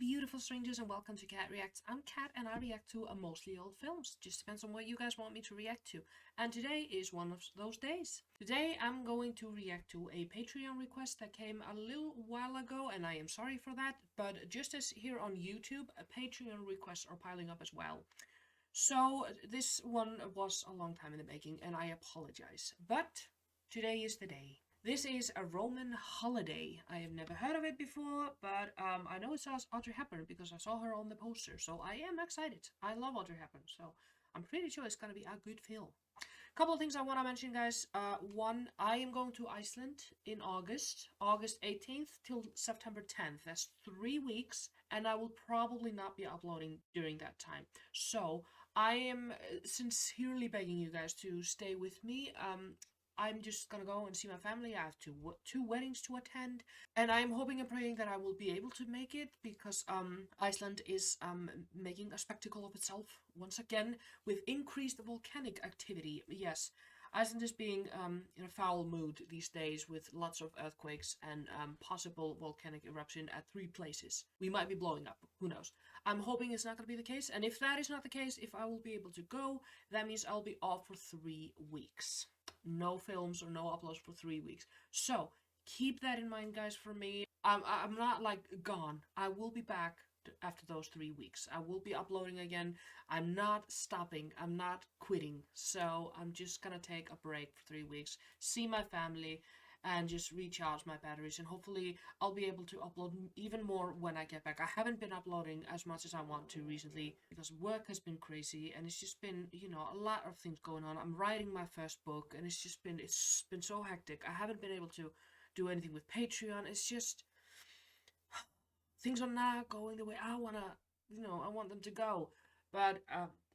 beautiful strangers, and welcome to Cat Reacts. I'm Cat and I react to mostly old films. Just depends on what you guys want me to react to. And today is one of those days. Today I'm going to react to a Patreon request that came a little while ago, and I am sorry for that. But just as here on YouTube, Patreon requests are piling up as well. So this one was a long time in the making, and I apologize. But today is the day. This is a Roman holiday. I have never heard of it before, but I know it says Audrey Hepburn because I saw her on the poster, so I am excited. I love Audrey Hepburn, so I'm pretty sure it's gonna be a good film. Couple of things I want to mention, guys. One, I am going to Iceland in August 18th till September 10th. That's 3 weeks, and I will probably not be uploading during that time. So I am sincerely begging you guys to stay with me. I'm just gonna go and see my family. I have two weddings to attend, and I'm hoping and praying that I will be able to make it because Iceland is making a spectacle of itself once again with increased volcanic activity. Yes, Iceland is being in a foul mood these days with lots of earthquakes and possible volcanic eruption at 3 places. We might be blowing up, who knows. I'm hoping it's not going to be the case, and if that is not the case, if I will be able to go, that means I'll be off for 3 weeks. No films or no uploads for 3 weeks. So keep that in mind, guys. For me, I'm not like gone. I will be back after those 3 weeks. I will be uploading again. I'm not stopping. I'm not quitting. So I'm just gonna take a break for 3 weeks, see my family, and just recharge my batteries, and hopefully I'll be able to upload even more when I get back. I haven't been uploading as much as I want to recently because work has been crazy, and it's just been, you know, a lot of things going on. I'm writing my first book, and it's been so hectic. I haven't been able to do anything with Patreon. It's just things are not going the way I wanna, I want them to go. But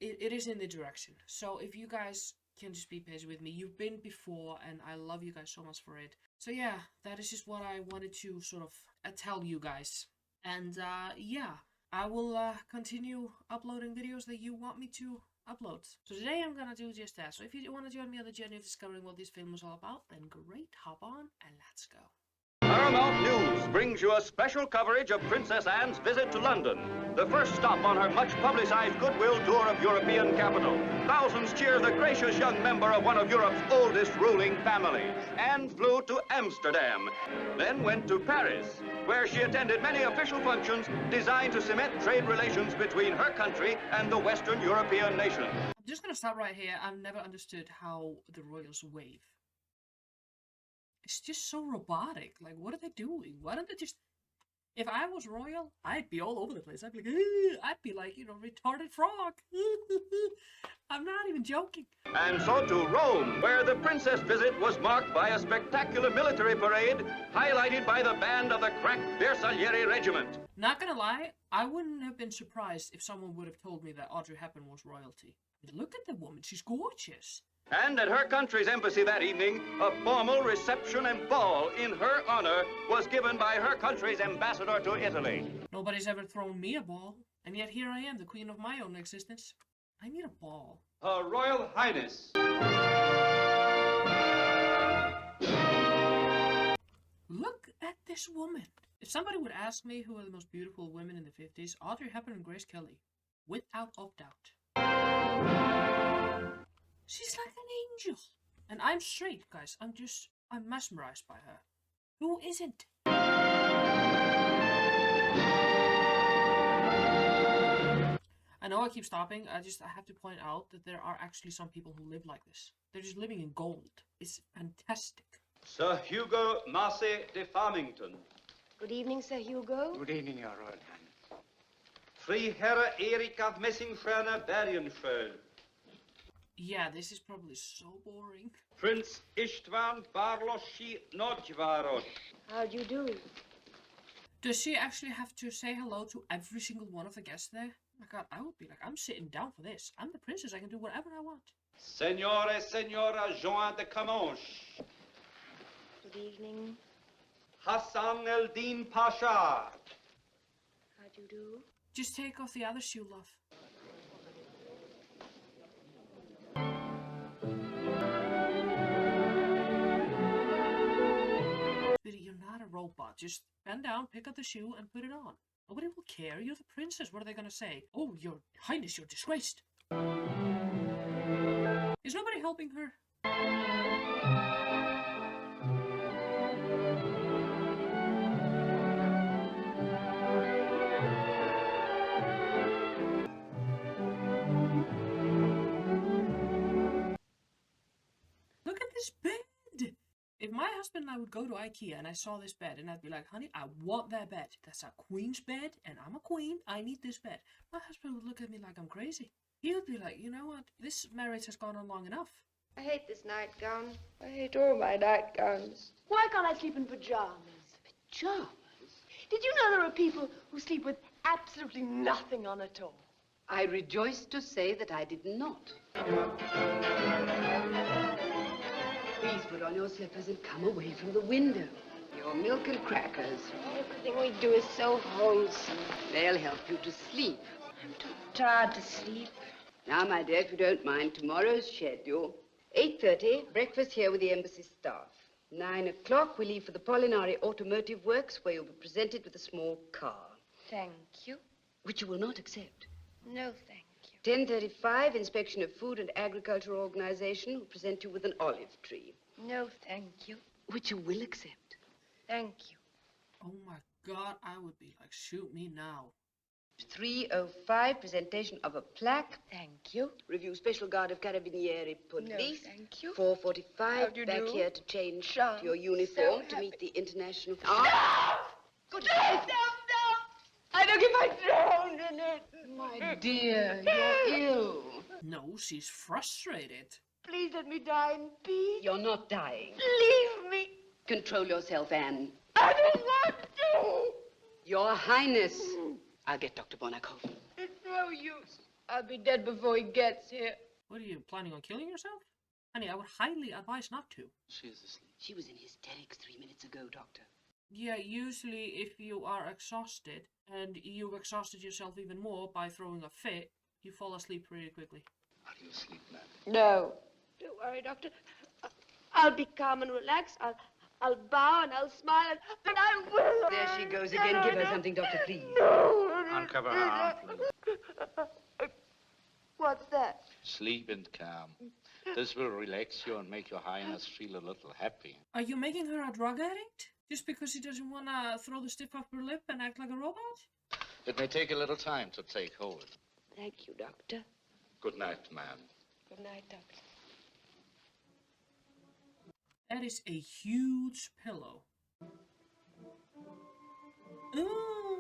it is in the direction. So if you guys can just be patient with me. You've been before, and I love you guys so much for it. So yeah, that is just what I wanted to sort of tell you guys. And yeah, I will continue uploading videos that you want me to upload. So today I'm gonna do just that. So if you want to join me on the journey of discovering what this film was all about, then great, hop on and let's go. Paramount News brings you a special coverage of Princess Anne's visit to London, the first stop on her much-publicized goodwill tour of European capital. Thousands cheer the gracious young member of one of Europe's oldest ruling families. Anne flew to Amsterdam, then went to Paris, where she attended many official functions designed to cement trade relations between her country and the Western European nations. I'm just gonna stop right here. I've never understood how the royals wave. It's just so robotic. Like, what are they doing? Why don't they just... If I was royal, I'd be all over the place. I'd be like, retarded frog. I'm not even joking. And so to Rome, where the princess visit was marked by a spectacular military parade, highlighted by the band of the crack Bersaglieri regiment. Not gonna lie, I wouldn't have been surprised if someone would have told me that Audrey Hepburn was royalty. Look at the woman, she's gorgeous. And at her country's embassy that evening, a formal reception and ball in her honor was given by her country's ambassador to Italy. Nobody's ever thrown me a ball, and yet here I am, the queen of my own existence. I need a ball. Her Royal Highness. Look at this woman. If somebody would ask me who are the most beautiful women in the 50s, Audrey Hepburn and Grace Kelly. Without a doubt. She's like an angel. And I'm straight, guys. I'm mesmerized by her. Who isn't? I know I keep stopping. I have to point out that there are actually some people who live like this. They're just living in gold. It's fantastic. Sir Hugo Marcy de Farmington. Good evening, Sir Hugo. Good evening, Your Royal Highness. Freiherr Erik of Messingsterne Bergenschöl. Yeah, this is probably so boring. Prince Istvan Barloshi Nojvarod. How do you do? Does she actually have to say hello to every single one of the guests there? Oh my god, I would be like, I'm sitting down for this. I'm the princess, I can do whatever I want. Signore Signora Jean de Camonche. Good evening. Hassan Eldin Pasha. How do you do? Just take off the other shoe, love. You're not a robot. Just bend down, pick up the shoe, and put it on. Nobody will care. You're the princess. What are they going to say? Oh, your highness, you're disgraced. Is nobody helping her? Look at this bed. If my husband and I would go to IKEA and I saw this bed and I'd be like, honey, I want that bed. That's a queen's bed and I'm a queen. I need this bed. My husband would look at me like I'm crazy. He would be like, you know what? This marriage has gone on long enough. I hate this nightgown. I hate all my nightgowns. Why can't I sleep in pajamas? Pajamas? Did you know there are people who sleep with absolutely nothing on at all? I rejoice to say that I did not. Please put on your slippers and come away from the window. Your milk and crackers. Everything we do is so wholesome. They'll help you to sleep. I'm too tired to sleep. Now, my dear, if you don't mind, tomorrow's schedule. 8:30, breakfast here with the embassy staff. 9 o'clock, we leave for the Molinari Automotive Works, where you'll be presented with a small car. Thank you. Which you will not accept. No, thank you. 10:35, inspection of Food and Agriculture Organization, who present you with an olive tree. No, thank you. Which you will accept. Thank you. Oh my God, I would be like, shoot me now. 3:05, presentation of a plaque. Thank you. Review Special Guard of Carabinieri Police. No, thank you. 4:45, you back do? here to change Sure. to your uniform So to meet the international... Good night. No. I don't give I drowned in it. My dear, you're ill. No, she's frustrated. Please let me die in peace. You're not dying. Leave me. Control yourself, Anne. I don't want to. Your Highness. I'll get Dr. Bonacoff. It's no use. I'll be dead before he gets here. What are you planning on killing yourself? Honey, I would highly advise not to. She is asleep. She was in hysterics 3 minutes ago, Doctor. Yeah, usually if you are exhausted and you've exhausted yourself even more by throwing a fit, you fall asleep pretty quickly. Are you asleep, ma'am? No. Don't worry, Doctor. I'll be calm and relaxed. I'll bow and I'll smile and I will. There she goes again. Give her something, Doctor, please. Uncover her arm, please. What's that? Sleep and calm. This will relax you and make your highness feel a little happy. Are you making her a drug addict? Just because she doesn't want to throw the stiff upper lip and act like a robot? It may take a little time to take hold. Thank you, Doctor. Good night, ma'am. Good night, Doctor. That is a huge pillow. Ooh.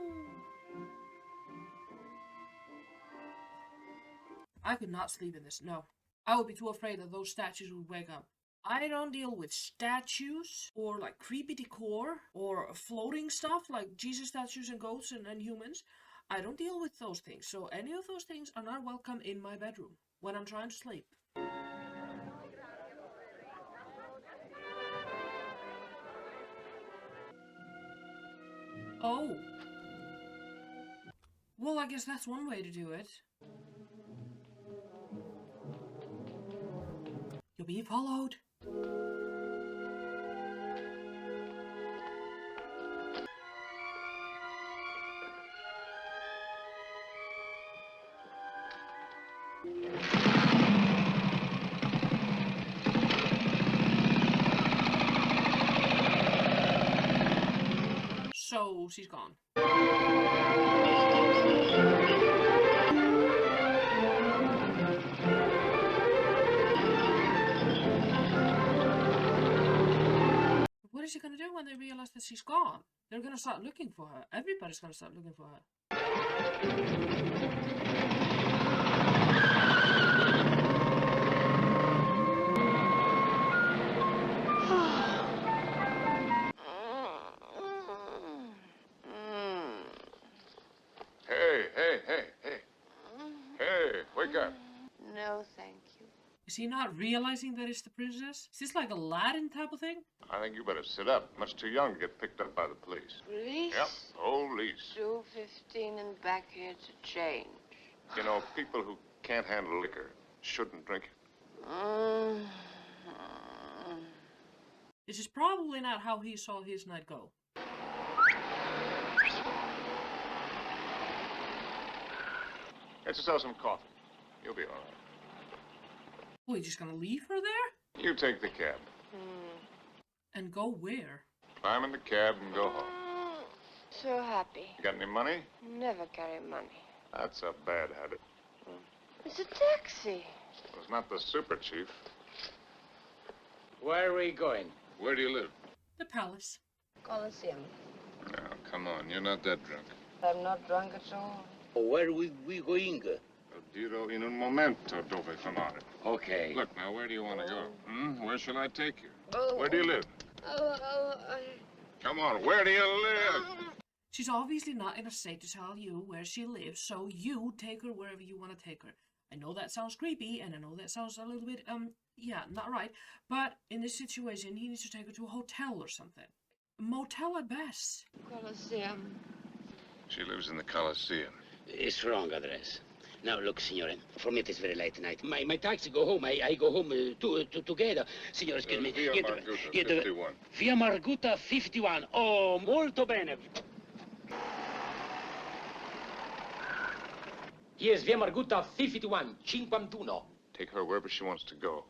I could not sleep in this, no. I would be too afraid that those statues would wake up. I don't deal with statues or like creepy decor or floating stuff like Jesus statues and goats and humans. I don't deal with those things. So any of those things are not welcome in my bedroom when I'm trying to sleep. Oh. Well, I guess that's one way to do it. You're being followed. So she's gone. What is she gonna do when they realize that she's gone? They're gonna start looking for her. Everybody's gonna start looking for her. Hey, wake up. No, thank you. Is he not realizing that it's the princess? Is this like Aladdin type of thing? I think you better sit up. Much too young to get picked up by the police. Police? Yep, police. 2:15 and back here to change. You know, people who can't handle liquor shouldn't drink it. This is probably not how he saw his night go. Get yourself some coffee. You'll be all right. Oh, you just gonna leave her there? You take the cab. And go where? Climb in the cab and go home. So happy. You got any money? Never carry money. That's a bad habit. It's a taxi. It's not the super chief. Where are we going? Where do you live? The palace. Colosseum. Now, come on. You're not that drunk. I'm not drunk at all. Where we going? Oddio in un momento dove famare. Okay. Look, now, where do you want to go? Where shall I take you? Oh. Where do you live? Come on, where do you live? She's obviously not in a state to tell you where she lives, so you take her wherever you want to take her. I know that sounds creepy, and I know that sounds a little bit, yeah, not right. But in this situation, he needs to take her to a hotel or something. A motel at best. Colosseum. She lives in the Colosseum. It's wrong address. Now, look, signore, for me it is very late tonight. My taxi go home. I go home together. Signore, excuse me. Via Marguta, 51. Via Marguta, 51. Oh, molto bene. Yes, Via Marguta 51, 51. Take her wherever she wants to go.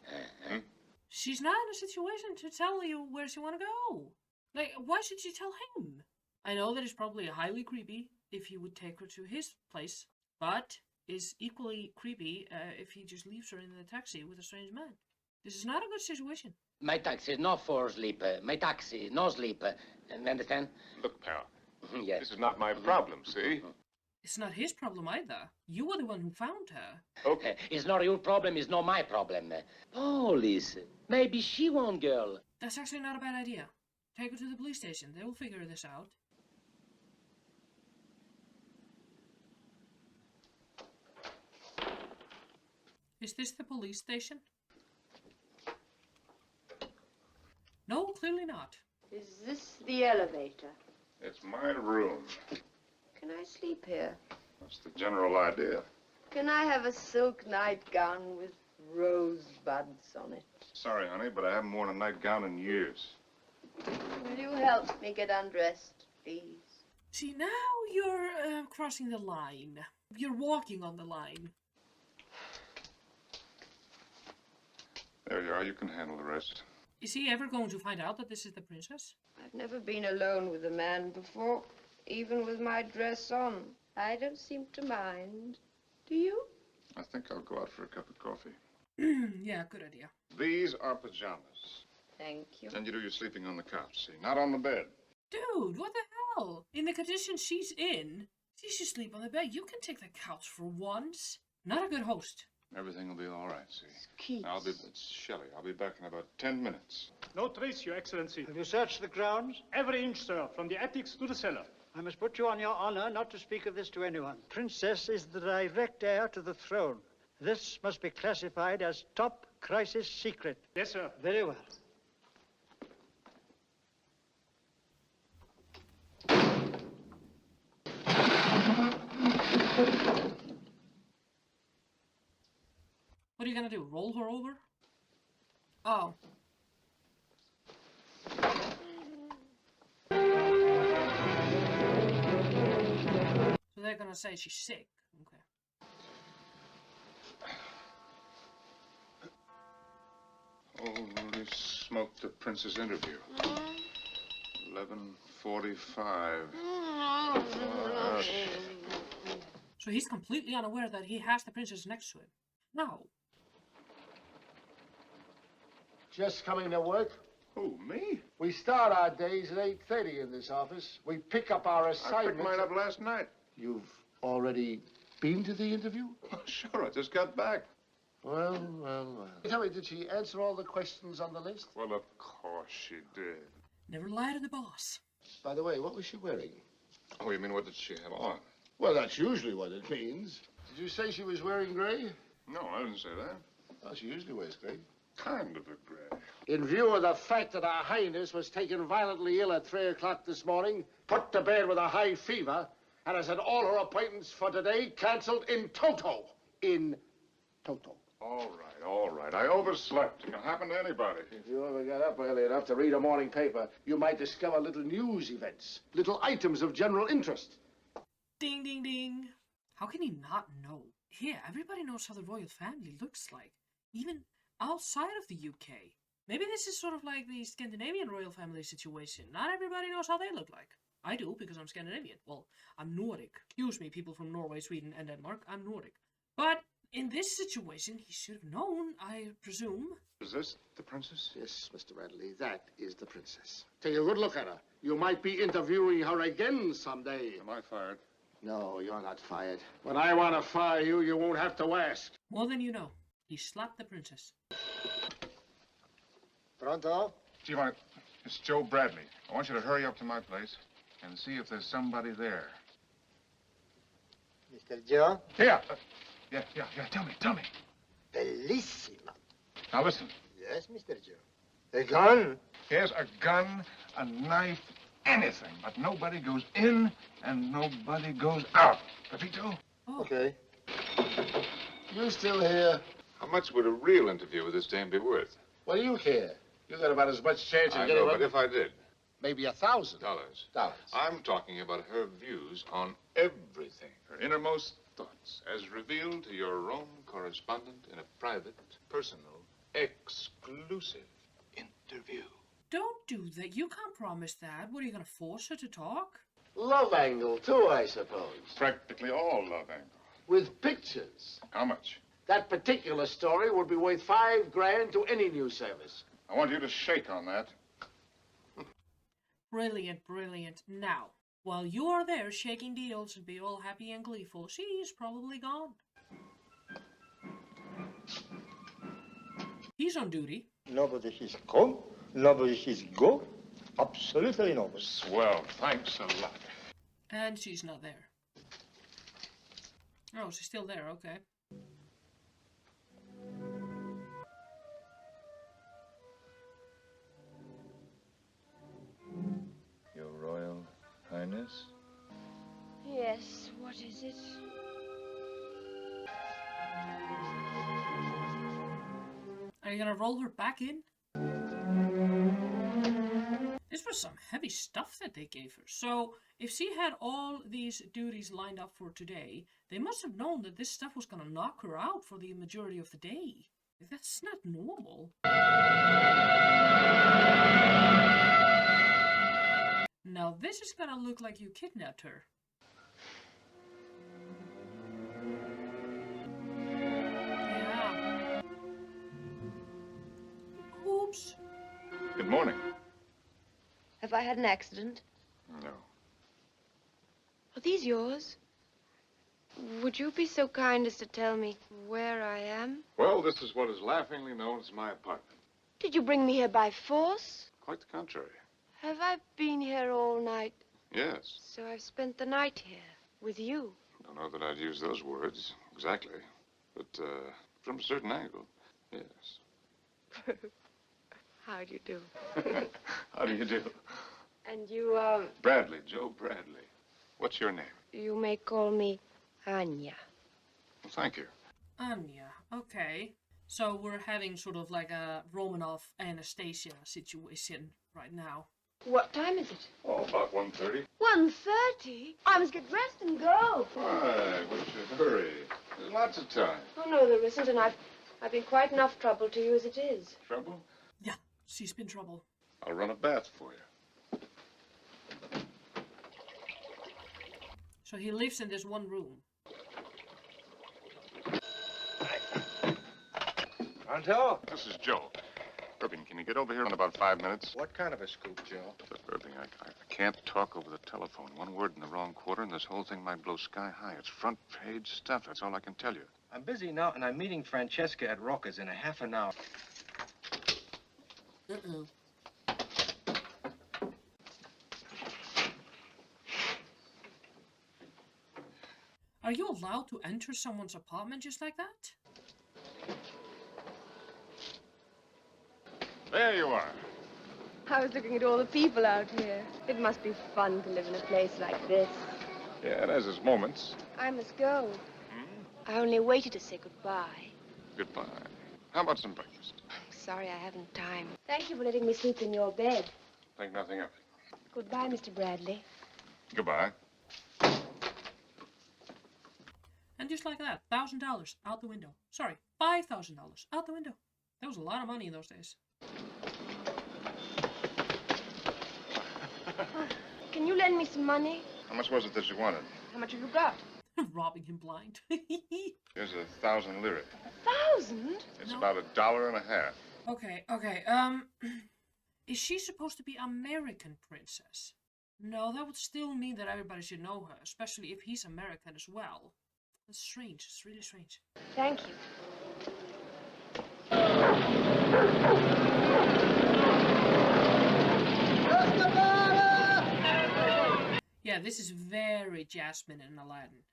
She's not in a situation to tell you where she want to go. Like, why should she tell him? I know that it's probably highly creepy if he would take her to his place, but is equally creepy if he just leaves her in the taxi with a strange man. This is not a good situation. My taxi is not for sleep. My taxi, no sleep. Understand? Look, pal, Yes. this is not my problem, see? It's not his problem either. You were the one who found her. Okay. It's not your problem, it's not my problem. Police. Maybe she won't girl. That's actually not a bad idea. Take her to the police station. They will figure this out. Is this the police station? No, clearly not. Is this the elevator? It's my room. Can I sleep here? That's the general idea. Can I have a silk nightgown with rosebuds on it? Sorry, honey, but I haven't worn a nightgown in years. Will you help me get undressed, please? See, now you're crossing the line. You're walking on the line. There you are. You can handle the rest. Is he ever going to find out that this is the princess? I've never been alone with a man before, even with my dress on. I don't seem to mind. Do you? I think I'll go out for a cup of coffee. Yeah, good idea. These are pajamas. Thank you. And you do your sleeping on the couch, see? Not on the bed. Dude, what the hell? In the condition she's in, she should sleep on the bed. You can take the couch for once. Not a good host. Everything will be all right, see? Keats. It's Shelley. I'll be back in about 10 minutes. No trace, Your Excellency. Have you searched the grounds? Every inch, sir, from the attics to the cellar. I must put you on your honor not to speak of this to anyone. Princess is the direct heir to the throne. This must be classified as top crisis secret. Yes, sir. Very well. What are you gonna do? Roll her over? Oh. So they're gonna say she's sick. Okay. Holy smoke, the Prince's interview. 11:45. So he's completely unaware that he has the princess next to him. No. Just coming to work? Who, me? We start our days at 8:30 in this office. We pick up our I assignments. picked mine up last night. You've already been to the interview? Oh, sure, I just got back. Well. Tell me, did she answer all the questions on the list? Well, of course she did. Never lie to the boss. By the way, what was she wearing? Oh, you mean what did she have on? Well, that's usually what it means. Did you say she was wearing gray? No, I didn't say that. Well, she usually wears gray. Kind of a gray. In view of the fact that Her Highness was taken violently ill at 3 o'clock this morning, put to bed with a high fever, and has had all her appointments for today canceled in toto. In toto. All right. I overslept. It can happen to anybody. If you ever get up early enough to read a morning paper, you might discover little news events, little items of general interest. Ding, ding, ding. How can he not know? here, everybody knows how the royal family looks like, even outside of the UK. Maybe this is sort of like the Scandinavian royal family situation. Not everybody knows how they look like. I do, because I'm Scandinavian. Well, I'm Nordic. Excuse me, people from Norway, Sweden, and Denmark. I'm Nordic. But in this situation, he should have known, I presume. Is this the princess? Yes, Mr. Bradley, that is the princess. Take a good look at her. You might be interviewing her again someday. Am I fired? No, you're not fired. When I want to fire you, you won't have to ask. More than you know. He slapped the princess. Pronto? Gee, it's Joe Bradley. I want you to hurry up to my place and see if there's somebody there. Mr. Joe? Yeah. Yeah. Tell me. Bellissima. Now listen. Yes, Mr. Joe. A gun? Here's a gun, a knife, anything. But nobody goes in and nobody goes out. Capito? Oh. Okay. You still here? How much would a real interview with this dame be worth? What do you care? You got about as much chance of I getting know, one. but if I did, Maybe $1,000. dollars. Dollars. I'm talking about her views on everything, her innermost thoughts, as revealed to your own correspondent in a private, personal, exclusive interview. Don't do that. You can't promise that. What, are you going to force her to talk? Love angle, too, I suppose. Practically all love angle. With pictures. How much? That particular story would be worth $5 grand to any news service. I want you to shake on that. Brilliant, brilliant. Now, while you are there shaking deals and be all happy and gleeful, she's probably gone. He's on duty. Nobody is come. Nobody is go. Absolutely nobody. Swell, thanks a lot. And she's not there. Oh, she's still there, okay. Your Royal Highness? Yes, what is it? Are you gonna roll her back in? This was some heavy stuff that they gave her. So, if she had all these duties lined up for today, they must have known that this stuff was gonna knock her out for the majority of the day. That's not normal. Now, this is gonna look like you kidnapped her. Yeah. Oops. Good morning. Have I had an accident? No. Are these yours? Would you be so kind as to tell me where I am? Well, this is what is laughingly known as my apartment. Did you bring me here by force? Quite the contrary. Have I been here all night? Yes. So I've spent the night here with you. Don't know that I'd use those words exactly, but from a certain angle, yes. How do you do? How do you do? And you, Bradley, Joe Bradley. What's your name? you may call me Anya. Well, thank you. Anya, okay. So we're having sort of like a Romanov-Anastasia situation right now. What time is it? Oh, about 1:30. 1:30? I must get dressed and go. Why, we should hurry. There's lots of time. Oh, no, there isn't, and I've been quite enough trouble to you as it is. Trouble? Yeah, she's been trouble. I'll run a bath for you. So he lives in this one room. Pronto? This is Joe. Irving, can you get over here in about 5 minutes? What kind of a scoop, Joe? Look, Irving, I can't talk over the telephone. One word in the wrong quarter, and this whole thing might blow sky high. It's front page stuff. That's all I can tell you. I'm busy now, and I'm meeting Francesca at Rocca's in a half an hour. Uh-oh. Are you allowed to enter someone's apartment just like that? There you are. I was looking at all the people out here. It must be fun to live in a place like this. Yeah, it has its moments. I must go. I only waited to say goodbye. Goodbye. How about some breakfast? Sorry I haven't time. Thank you for letting me sleep in your bed. Think nothing of it. Goodbye, Mr. Bradley. Goodbye. And And just like that, $1,000 out the window. Sorry, $5,000 out the window. That was a lot of money in those days. Can you lend me some money? How much was it that you wanted? How much have you got? Robbing him blind. Here's 1,000 lire. 1,000? It's about $1.50. Okay. Is she supposed to be American princess? No, that would still mean that everybody should know her, especially if he's American as well. That's strange. It's really strange. Thank you. Yeah, this is very Jasmine and Aladdin.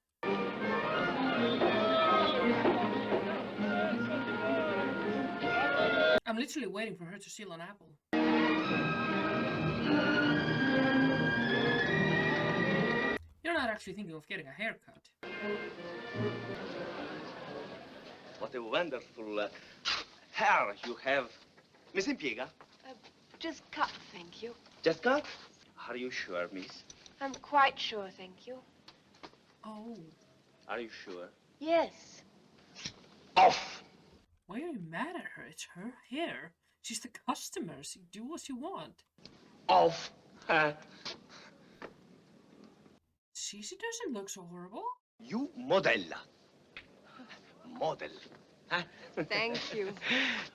I'm literally waiting for her to steal an apple. You're not actually thinking of getting a haircut. What a wonderful hair you have. Miss Impiega? Just cut, thank you. Just cut? Are you sure, miss? I'm quite sure, thank you. Oh. Are you sure? Yes. Off! Why are you mad at her? It's her hair. She's the customer. So do what you want. Off! See, she doesn't look so horrible. You modella. Model. Huh? Thank you.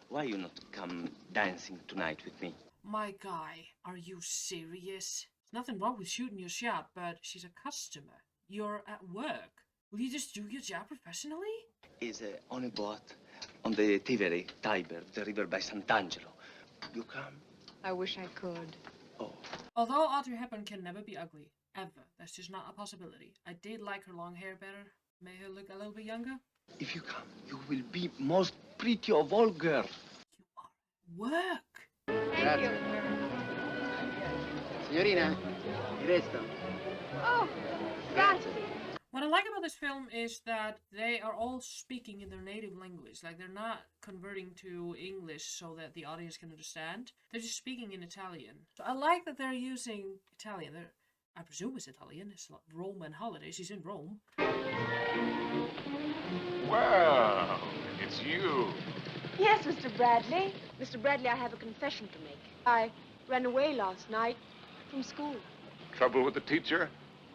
Why you not come dancing tonight with me? My guy, are you serious? There's nothing wrong with shooting your shot, but she's a customer. You're at work. Will you just do your job professionally? Is on a boat on the Tiber, the river by Sant'Angelo. You come? I wish I could. Oh. Although Audrey Hepburn can never be ugly, ever. That's just not a possibility. I did like her long hair better. Made her look a little bit younger. If you come, you will be most pretty of all girls. You are at work. Thank you. Signorina, resto. Oh, grazie. What I like about this film is that they are all speaking in their native language. Like, they're not converting to English so that the audience can understand. They're just speaking in Italian. So I like that they're using Italian. I presume it's Italian. It's like Roman holiday. She's in Rome. Well, it's you. Yes, Mr. Bradley. Mr. Bradley, I have a confession to make. I ran away last night from school. Trouble with the teacher?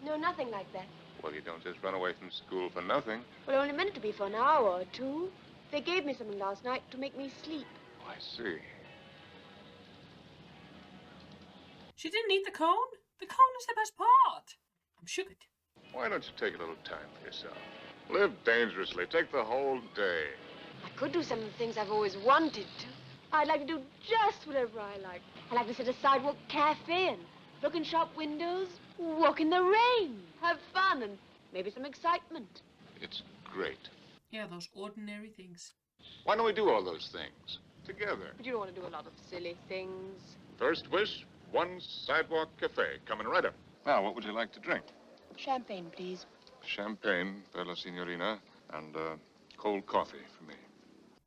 No, nothing like that. Well, you don't just run away from school for nothing. Well, I only meant it to be for an hour or two. They gave me something last night to make me sleep. Oh, I see. She didn't eat the cone? The cone is the best part. I'm shook. Why don't you take a little time for yourself? Live dangerously. Take the whole day. I could do some of the things I've always wanted to. I'd like to do just whatever I like. I'd like to sit at a sidewalk cafe and look in shop windows, walk in the rain, have fun, and maybe some excitement. It's great. Yeah, those ordinary things. Why don't we do all those things together? But you don't want to do a lot of silly things. First wish, one sidewalk cafe. Coming right up. Now, what would you like to drink? Champagne, please. Champagne for la signorina and cold coffee for me.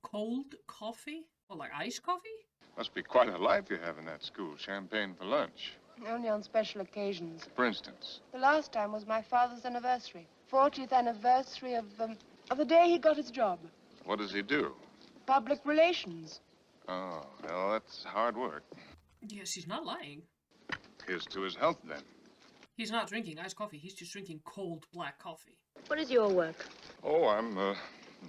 Cold coffee? Well, like iced coffee? Must be quite a life you have in that school. Champagne for lunch. Only on special occasions. For instance. The last time was my father's anniversary. 40th anniversary of the day he got his job. What does he do? Public relations. Oh, well, that's hard work. Yes, he's not lying. Here's to his health, then. He's not drinking iced coffee. He's just drinking cold black coffee. What is your work? Oh, I'm in the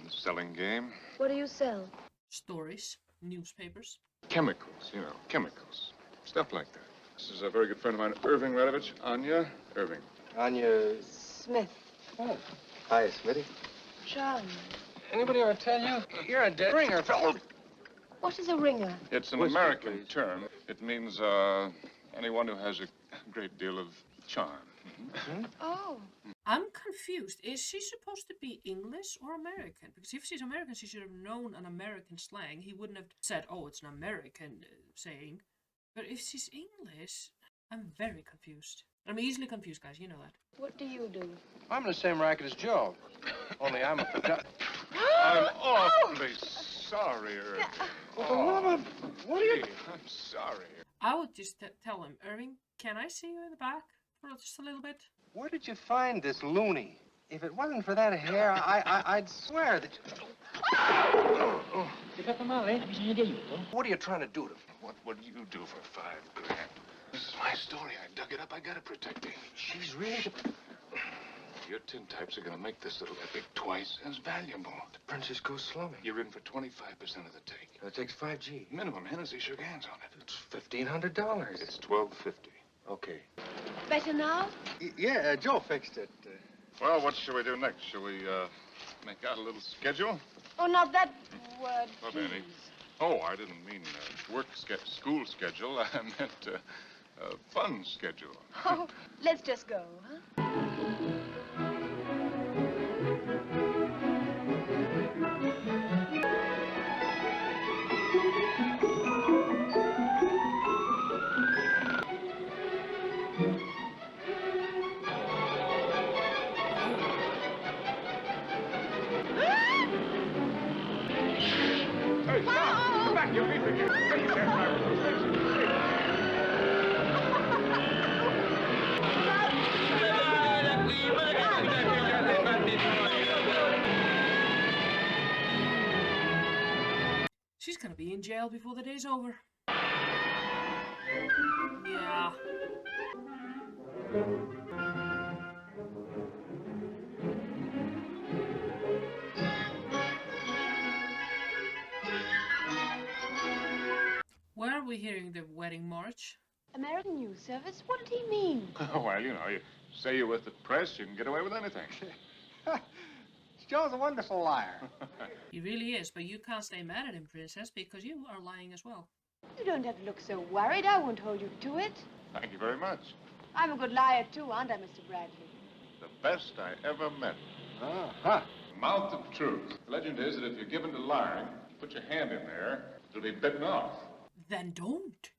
selling game. What do you sell? Stories, newspapers. Chemicals, you know, chemicals. Stuff like that. This is a very good friend of mine, Irving Radovich. Anya Irving. Anya... Smith. Oh. Hi, Smitty. John. Anybody ever tell you? You're a dead ringer, fellow. What is a ringer? It's an Whisper, American please. term. It means anyone who has a great deal of charm. Oh. I'm confused. Is she supposed to be English or American? Because if she's American, she should have known an American slang. He wouldn't have said, oh, it's an American saying. But if she's English, I'm very confused. I'm easily confused, guys. You know that. What do you do? I'm in the same racket as Joe. Only I'm a... I'm awfully sorry, Irving. What are you... I'm sorry. I would just tell him, Irving, can I see you in the back for just a little bit? Where did you find this loony? If it wasn't for that hair, I'd swear that... Ti fatto male? Hai bisogno di aiuto? What are you trying to do to me? What would you do for $5,000? This is my story. I dug it up. I gotta protect it. She's really the... Your tintypes are gonna make this little epic twice as valuable. The princess goes slumming. You're in for 25% of the take. It takes 5G. Minimum. Hennessy shook hands on it. It's $1,500. It's $1,250. Okay. Better now? Yeah, Joe fixed it. Well, what shall we do next? Shall we, make out a little schedule? Oh, not that word, What, please. Annie? Oh, I didn't mean school schedule. I meant fun schedule. Oh, let's just go, huh? Hey, stop! Come back, you'll be for you. Hey, you can't drive with those things. She's gonna be in jail before the day's over. Yeah. Where are we hearing the wedding march? American News Service? What did he mean? Oh, well, you know, you say you're with the press, you can get away with anything. Joe's a wonderful liar. He really is, but you can't stay mad at him, Princess, because you are lying as well. You don't have to look so worried. I won't hold you to it. Thank you very much. I'm a good liar, too, aren't I, Mr. Bradley? The best I ever met. Uh-huh. Mouth of truth. The legend is that if you're given to lying, put your hand in there, it'll be bitten off. Then don't.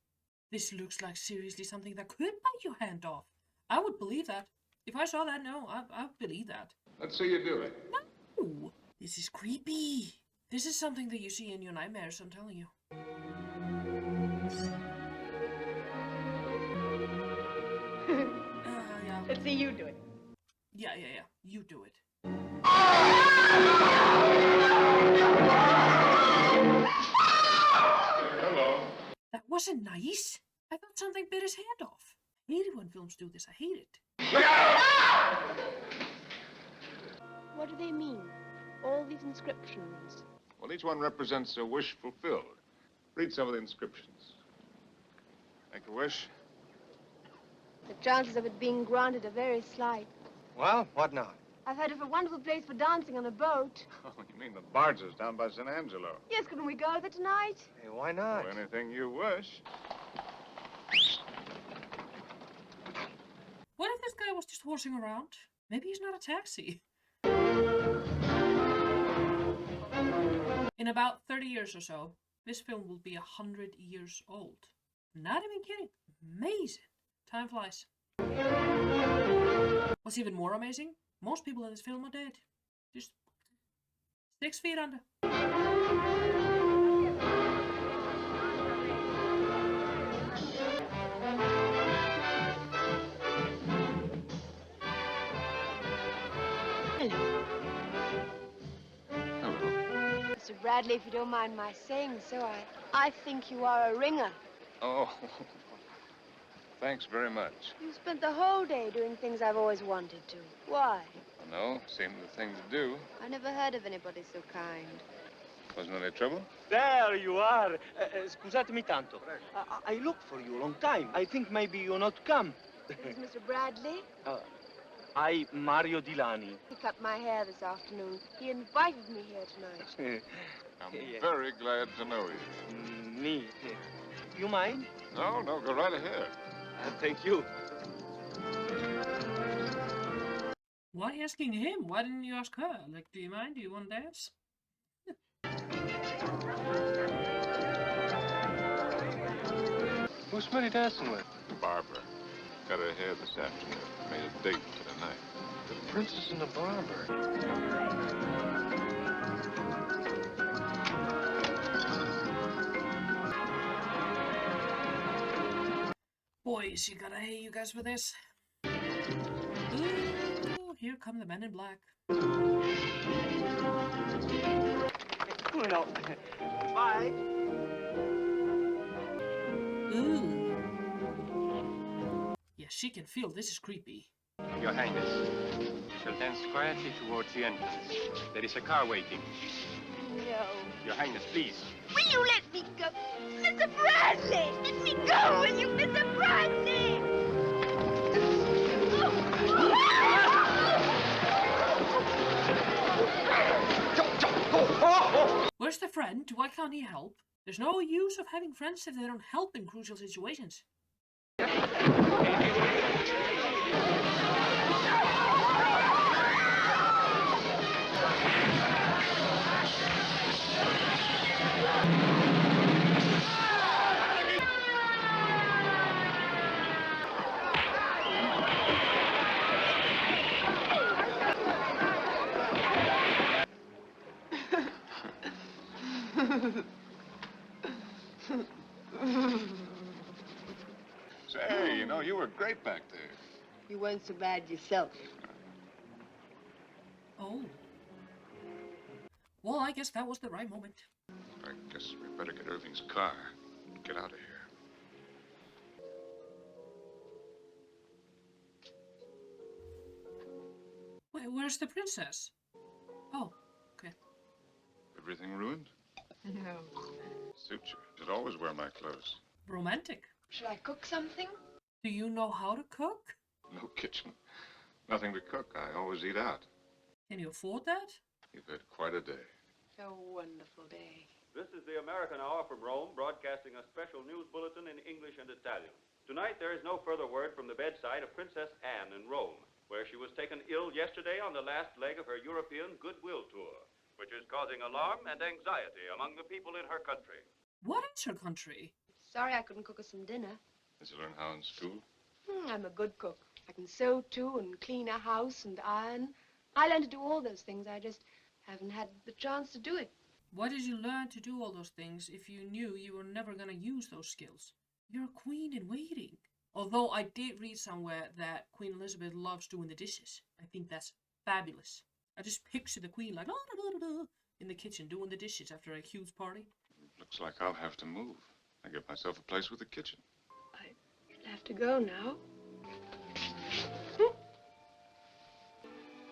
This looks like seriously something that could bite your hand off. I would believe that. If I saw that, no, I would believe that. Let's see you do it. No! This is creepy. This is something that you see in your nightmares, I'm telling you. Yeah. Let's see you do it. Yeah. You do it. Hello. That wasn't nice. I thought something bit his hand off. I hate it when films do this. I hate it. What do they mean? All these inscriptions. Well, each one represents a wish fulfilled. Read some of the inscriptions. Make a wish. The chances of it being granted are very slight. Well, what now? I've heard of a wonderful place for dancing on a boat. Oh, you mean the barges down by San Angelo? Yes, couldn't we go there tonight? Hey, why not? Oh, anything you wish. What if this guy was just horsing around? Maybe he's not a taxi. In about 30 years or so, this film will be 100 years old. Not even kidding. Amazing. Time flies. What's even more amazing? Most people in this film are dead. Just 6 feet under. Hello. Hello. Mr. Bradley, if you don't mind my saying so, I think you are a ringer. Oh, thanks very much. You spent the whole day doing things I've always wanted to. Why? No, seemed the thing to do. I never heard of anybody so kind. Wasn't any trouble? There you are. Scusatemi tanto. I looked for you a long time. I think maybe you not come. This is Mr. Bradley. I, Mario Dilani. He cut my hair this afternoon. He invited me here tonight. I'm very glad to know you. Me. You mind? No, go right ahead. Thank you. Why asking him? Why didn't you ask her? Like, do you mind? Do you want to dance? Who's Smitty dancing with? Barbara. Got her hair this afternoon. Made a date for tonight. The princess and the barber. Boys, you gotta hate you guys for this. Ooh, here come the men in black. No. Bye. Ooh. Yes, she can feel this is creepy. Your Highness, you shall dance quietly towards the entrance. There is a car waiting. No. Your Highness, please. Will you let me go? Mr. Bradley! Let me go, will you, Mr. Bradley? Where's the friend? Why can't he help? There's no use of having friends if they don't help in crucial situations. Say, you know, you were great back there. You weren't so bad yourself. Oh. Well, I guess that was the right moment. I guess we better get Irving's car and get out of here. Wait, where's the princess? Oh, okay. Everything ruined? No. Suit you. Should always wear my clothes. Romantic. Should I cook something? Do you know how to cook? No kitchen. Nothing to cook. I always eat out. Can you afford that? You've had quite a day. A wonderful day. This is the American Hour from Rome, broadcasting a special news bulletin in English and Italian. Tonight, there is no further word from the bedside of Princess Anne in Rome, where she was taken ill yesterday on the last leg of her European goodwill tour, which is causing alarm and anxiety among the people in her country. What is her country? Sorry I couldn't cook us some dinner. Did you learn how in school? I'm a good cook. I can sew, too, and clean a house and iron. I learned to do all those things. I just haven't had the chance to do it. Why did you learn to do all those things if you knew you were never gonna use those skills? You're a queen in waiting. Although I did read somewhere that Queen Elizabeth loves doing the dishes. I think that's fabulous. I just picture the queen like in the kitchen doing the dishes after a huge party. Looks like I'll have to move. I get myself a place with a kitchen. I'll have to go now.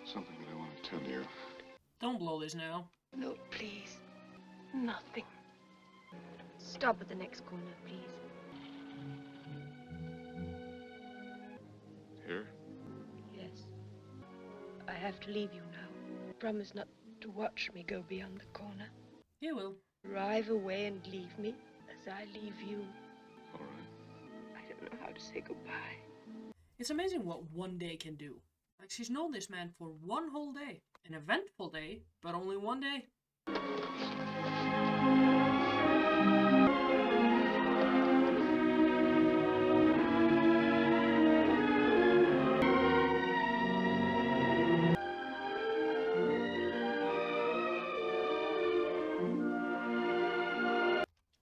Something that I want to tell you. Don't blow this now. No, please. Nothing. Stop at the next corner, please. Here? Yes. I have to leave you now. Promise not to watch me go beyond the corner. You will. Drive away and leave me as I leave you. All right. I don't know how to say goodbye. It's amazing what one day can do. Like, she's known this man for one whole day. An eventful day, but only one day.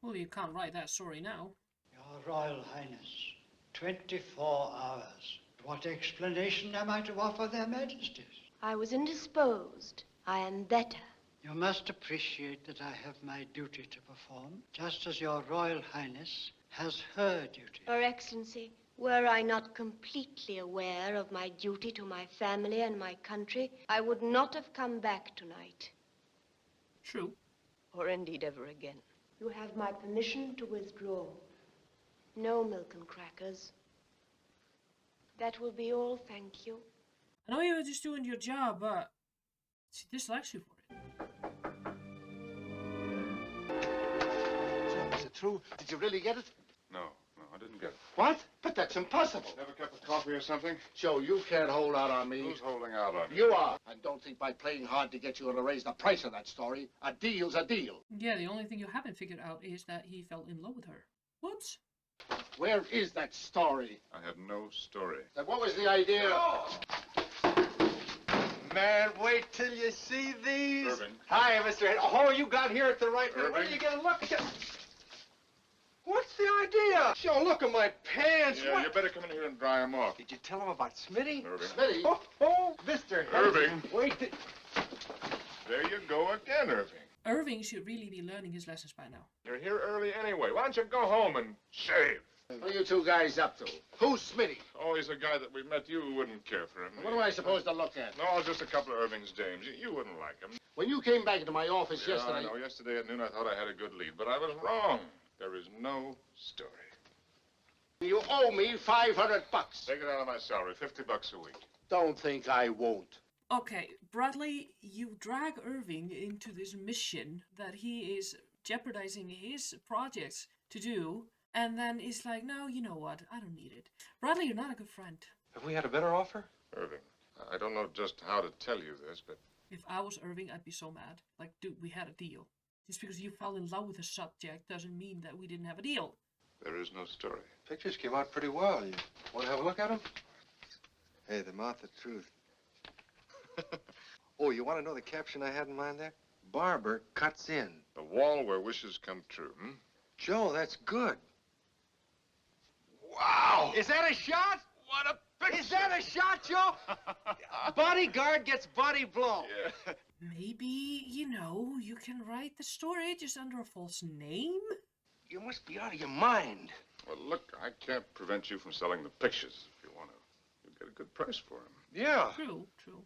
Well, you can't write that story now. Your Royal Highness, 24 hours. What explanation am I to offer their majesties? I was indisposed. I am better. You must appreciate that I have my duty to perform, just as your Royal Highness has her duty. Your Excellency, were I not completely aware of my duty to my family and my country, I would not have come back tonight. True. Or indeed ever again. You have my permission to withdraw. No milk and crackers. That will be all, thank you. I know you were just doing your job, but she dislikes you for it. So, is it true? Did you really get it? No, I didn't get it. What? But that's impossible. Have a cup of coffee or something? Joe, you can't hold out on me. Who's holding out on You are. And don't think by playing hard to get you to raise the price of that story. A deal's a deal. Yeah, the only thing you haven't figured out is that he fell in love with her. Whoops. Where is that story? I have no story. Then what was the idea? Man, wait till you see these. Irving. Hi, Mr. Head. Oh, you got here at the right minute. Irving. Where did you get a look? What's the idea? Joe, look at my pants. Yeah, you better come in here and dry them off. Did you tell him about Smitty? Irving. Smitty? Oh, Mr. Irving. Wait. There you go again, Irving. Irving should really be learning his lessons by now. You're here early anyway. Why don't you go home and shave? What are you two guys up to? Who's Smitty? Oh, he's a guy that we met. You wouldn't care for him. What am I supposed to look at? No, just a couple of Irving's dames. You wouldn't like him. When you came back into my office yesterday... I know. Yesterday at noon, I thought I had a good lead, but I was wrong. There is no story. You owe me $500. Take it out of my salary, $50 a week. Don't think I won't. Okay, Bradley, you drag Irving into this mission that he is jeopardizing his projects to do, and then it's like, no, you know what, I don't need it. Bradley, you're not a good friend. Have we had a better offer? Irving, I don't know just how to tell you this, but... If I was Irving, I'd be so mad. Like, dude, we had a deal. Just because you fell in love with a subject doesn't mean that we didn't have a deal. There is no story. Pictures came out pretty well. You want to have a look at them? Hey, the mouth of truth. Oh, you want to know the caption I had in mind there? Barber cuts in. The wall where wishes come true, hmm? Joe, that's good. Wow! Is that a shot? What a picture! Is that a shot, Joe? Bodyguard gets body blown. Yeah. Maybe, you know, you can write the story just under a false name? You must be out of your mind. Well, look, I can't prevent you from selling the pictures if you want to. You'll get a good price for them. Yeah. True, true.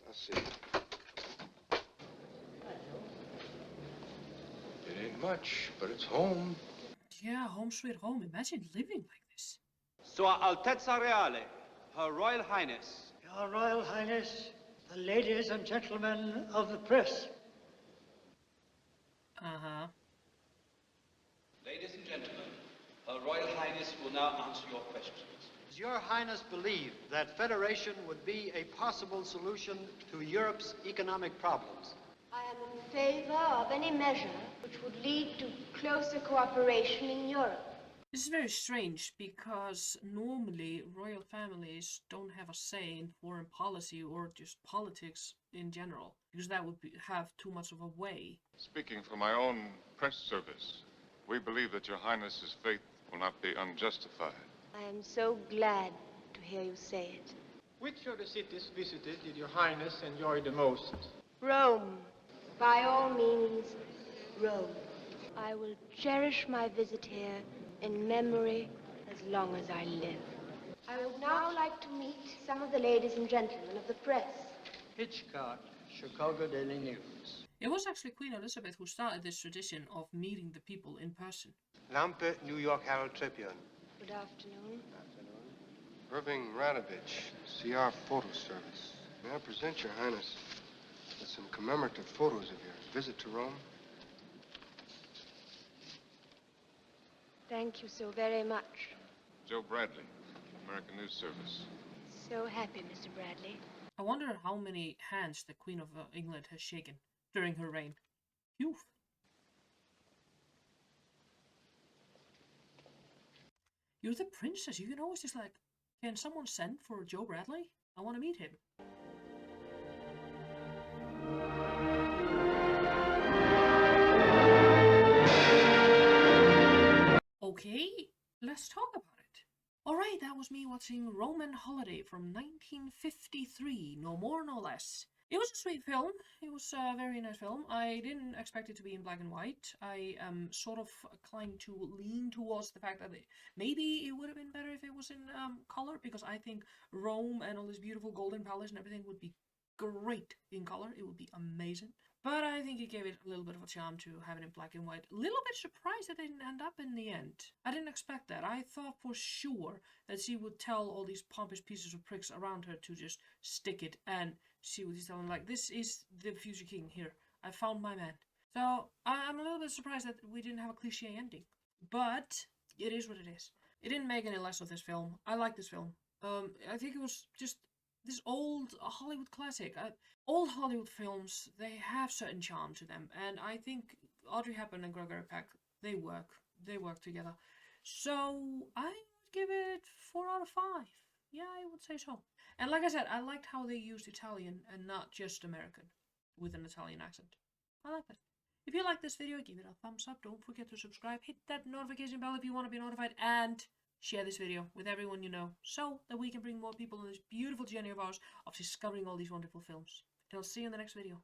I'll see. It ain't much, but it's home. Yeah, home sweet home. Imagine living like this. Sua Altezza Reale, Her Royal Highness. Your Royal Highness, the ladies and gentlemen of the press. Uh-huh. Ladies and gentlemen, Her Royal Highness will now answer your questions. Does Your Highness believe that federation would be a possible solution to Europe's economic problems? I am in favor of any measure which would lead to closer cooperation in Europe. This is very strange because normally royal families don't have a say in foreign policy or just politics in general, because that would have too much of a way. Speaking for my own press service, we believe that Your Highness's faith will not be unjustified. I am so glad to hear you say it. Which of the cities visited did Your Highness enjoy the most? Rome. By all means, Rome. I will cherish my visit here in memory as long as I live. I would now like to meet some of the ladies and gentlemen of the press. Hitchcock, Chicago Daily News. It was actually Queen Elizabeth who started this tradition of meeting the people in person. Lampe, New York Herald Tribune. Good afternoon. Irving Radovich, CR Photo Service. May I present Your Highness with some commemorative photos of your visit to Rome? Thank you so very much. Joe Bradley, American News Service. So happy, Mr. Bradley. I wonder how many hands the Queen of England has shaken during her reign. Phew. You're the princess. You can always just like, can someone send for Joe Bradley? I want to meet him. Okay, let's talk about it. Alright, that was me watching Roman Holiday from 1953, no more, no less. It was a sweet film. It was a very nice film. I didn't expect it to be in black and white. I am sort of inclined to lean towards the fact that maybe it would have been better if it was in color, because I think Rome and all this beautiful golden palace and everything would be great in color. It would be amazing. But I think it gave it a little bit of a charm to have it in black and white. A little bit surprised that it didn't end up in the end. I didn't expect that. I thought for sure that she would tell all these pompous pieces of pricks around her to just stick it, and she would just tell them, like, this is the future king here. I found my man. So I'm a little bit surprised that we didn't have a cliche ending. But it is what it is. It didn't make any less of this film. I like this film. I think it was just this old Hollywood classic. Old Hollywood films, they have certain charm to them, and I think Audrey Hepburn and Gregory Peck, they work together. So I would give it 4 out of 5. Yeah, I would say so. And like I said, I liked how they used Italian and not just American with an Italian accent. I like that. If you like this video, give it a thumbs up. Don't forget to subscribe. Hit that notification bell if you want to be notified. And share this video with everyone you know, so that we can bring more people on this beautiful journey of ours of discovering all these wonderful films. And I'll see you in the next video.